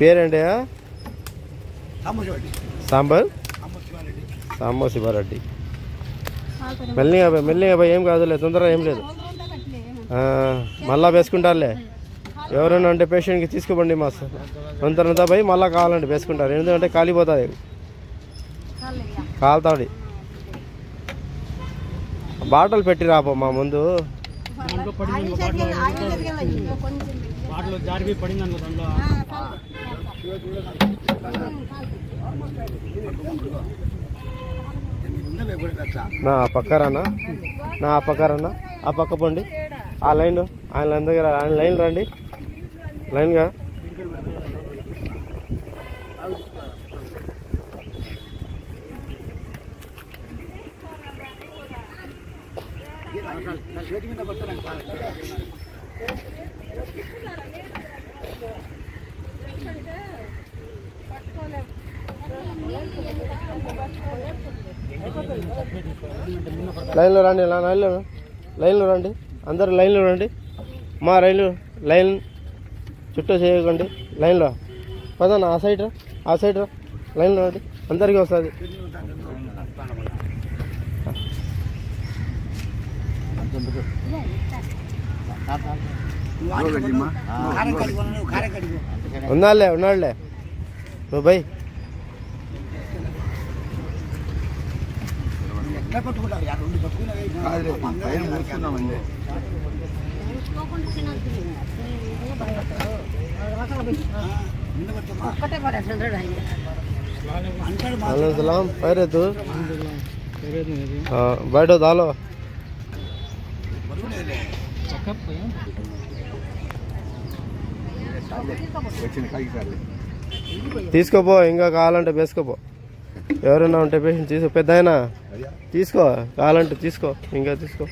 పేరేంటి? సాంబార్ సాంబార్ శివారెడ్డి. మెల్లిగా పోయి ఏం కాదులే, తొందరగా ఏం లేదు. మళ్ళా వేసుకుంటారులే. ఎవరైనా అంటే పేషెంట్కి తీసుకోబండి మా తొందరంతా పోయి మళ్ళీ కావాలంటే వేసుకుంటారు. ఎందుకంటే కాలిపోతుంది, కాలుతాడి. బాటలు పెట్టి రాపో మా ముందు. నా పక్కరానా, నా పక్కరానా, ఆ పక్క పండి. ఆ లైన్, ఆయన లైన్ దగ్గర, ఆయన లైన్ రండి, లైన్గా. లైన్లో రండి, లైన్లో రండి, అందరు లైన్లో రండి. మా లైన్ చుట్టూ చేయకండి, లైన్లో పదన్నా. ఆ సైడ్ రా, లైన్లో రండి, అందరికీ వస్తుంది. ఉన్నాడులే నువ్వు బై. पैरे तू बैठो दालो తీసుకోపో, ఇంకా కావాలంటే వేసుకోపో. ఎవరైనా ఉంటే పేషెంట్ తీసుకో, పెద్ద అయినా తీసుకో, కావాలంటే తీసుకో, ఇంకా తీసుకో.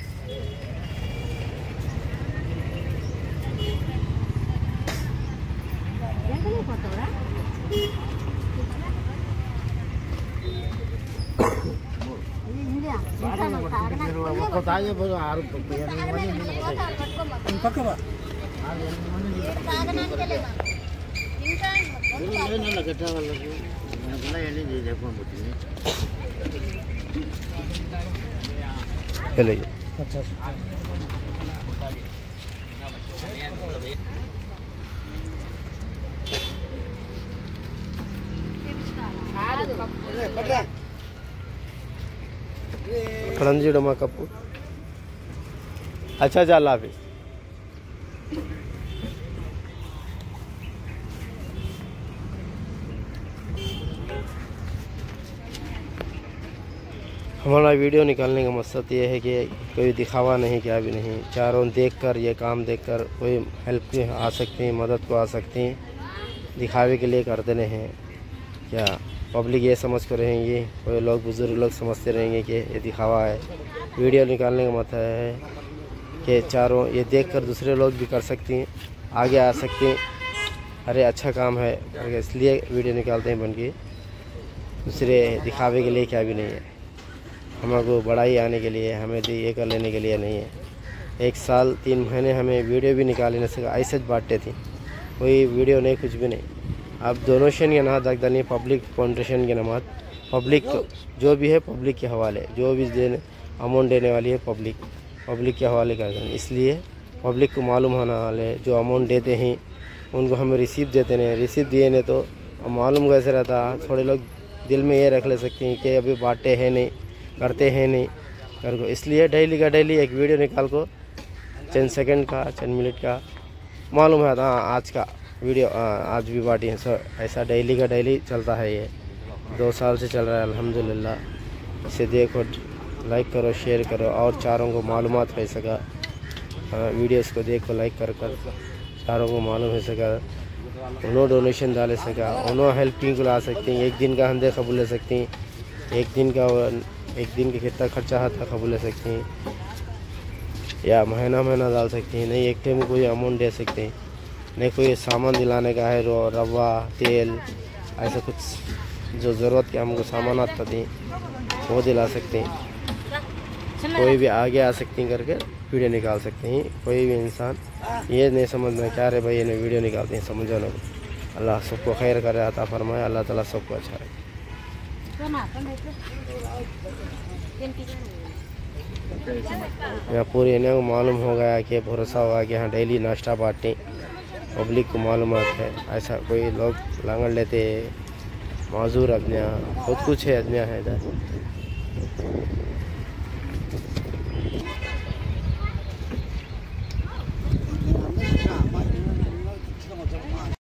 खड़ंजीडो मा कप्पू. अच्छा चल ऑफिस. हमारा वीडियो निकालने का मकसद ये है कि कोई दिखावा नहीं, क्या भी नहीं. चारों देखकर, ये काम देखकर कोई हेल्प आ सकती हैं, मदद को आ सकती हैं. दिखावे के लिए करते नहीं हैं. क्या पब्लिक ये समझ कर रहेंगे, कोई लोग बुजुर्ग लोग समझते रहेंगे कि ये दिखावा है. वीडियो निकालने का मतलब है कि चारों ये देखकर दूसरे लोग भी कर सकती हैं, आगे आ सकते हैं. अरे अच्छा काम है, इसलिए वीडियो निकालते हैं बन के. दूसरे दिखावे के लिए क्या भी नहीं है. हमको बड़ाई आने के लिए, हमें ये कर लेने के लिए नहीं है. 1 साल 3 महीने हमें वीडियो भी निकाल नहीं सका, ऐसे बांटते थे. कोई वीडियो नहीं, कुछ भी नहीं. अब डोनेशन के नाम तक नहीं, पब्लिक फाउंडेशन के नाम, पब्लिक जो भी है पब्लिक के हवाले, जो भी अमाउंट देने वाली है पब्लिक के हवाले कर दें. इसलिए पब्लिक को मालूम होना वाले जो अमाउंट देते हैं उनको हमें रिसीव देते नहीं. रिसीव दिए नहीं तो मालूम कैसे रहता. थोड़े लोग दिल में ये रख ले सकते हैं कि अभी बांटे हैं नहीं, करते हैं नहीं कर को. इसलिए डेली का डेली एक वीडियो निकाल को 10 सेकंड का 10 मिनट का मालूम है. हाँ आज का वीडियो आज भी बाटी है. सो ऐसा डेली का डेली चलता है. ये 2 साल से चल रहा है अल्हम्दुलिल्लाह. इसे देखो, लाइक करो, शेयर करो और चारों को मालूमात हो सका. वीडियोस को देखो, लाइक कर चारों को मालूम हो सका. उन्होंने डोनेशन डाले सका, उन्होंने हेल्पिंग को ला सकती हैं. 1 दिन का हमदे कबूल ले सकती हैं. 1 दिन का कितना खर्चा आता कबूल ले सकती हैं, या महीना डाल सकती हैं. नहीं एक टाइम कोई अमाउंट दे सकते हैं. नहीं कोई सामान दिलाने का है, रवा तेल ऐसा कुछ जो ज़रूरत के हमको सामान आता थी वो दिला सकते हैं. कोई भी आगे आ सकती हैं करके वीडियो निकाल सकते हैं. कोई भी इंसान ये नहीं समझना क्या रे भाई ये वीडियो निकालते हैं, समझो ना. अल्लाह सबको खैर करे, अता फरमाए, अल्लाह ताला सबको अच्छा रखे। यहाँ पूरे इन्हें को मालूम हो गया कि भरोसा हुआ कि यहाँ डेली नाश्ता पार्टी पब्लिक को मालूमात है। ऐसा कोई लोग लांगड़ लेते माजूर अपने यहाँ बहुत कुछ है, अपने यहाँ है इधर।